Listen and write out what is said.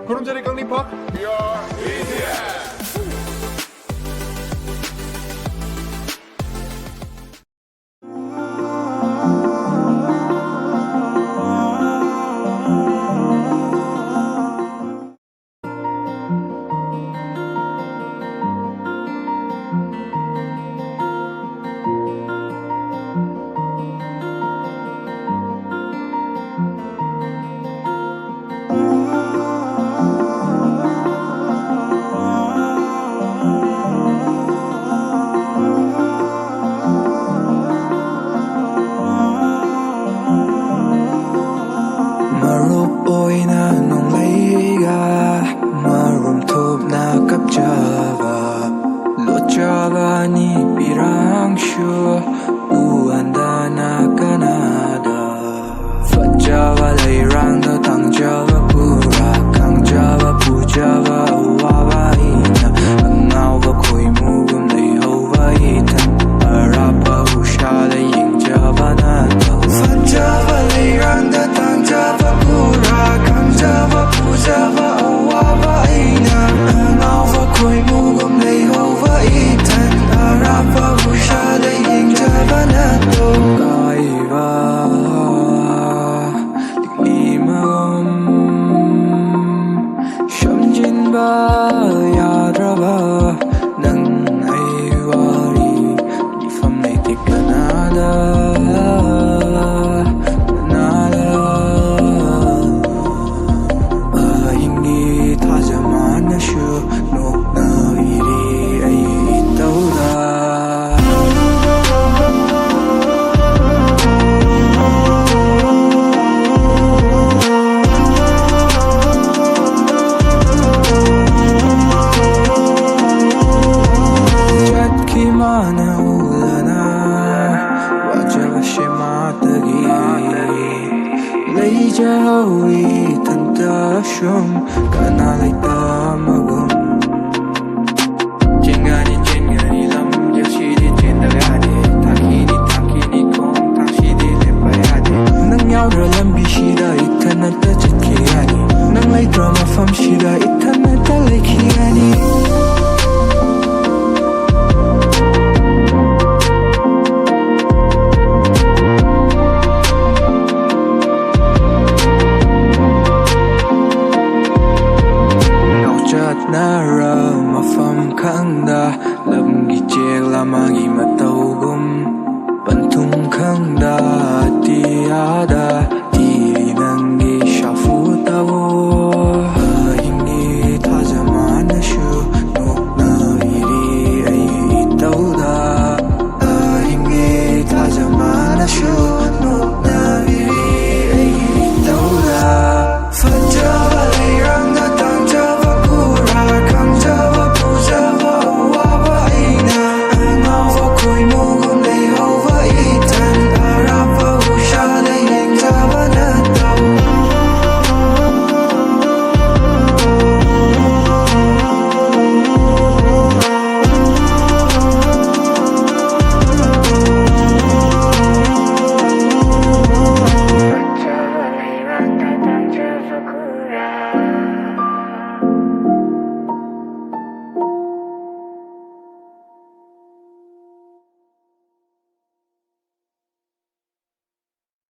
구름자리 깡리파 Marup oina nong leiga marum thop na kap java lo java ni pirang shu uanda na Canada fat java lei rang da tang java pura kang java pu java wa ina ngau va khoi mu gum lei ho va ita arapa usha lei ying java na fat java lei rang da tang java Java, Java, Awa, Aina, Alva, Koi, Mugum, Lay, Hova, Itan, Arapa, Usha, Laying, Java, Nato, Kaiva, Liklimagum, Shamjinba, Yadraba, Nang, Aiwari, Nifam, Naiti, Canada. Jawi tanta shum kana lai ta magum jengani lam jashi di jendale ade takini kong tashi di lepayade nang yaw ra lambi shida itana ta chitki ani nang lai drama fam shida itana ta lekhi ani Nara mafam khang da lam gi chek lamagi matau gum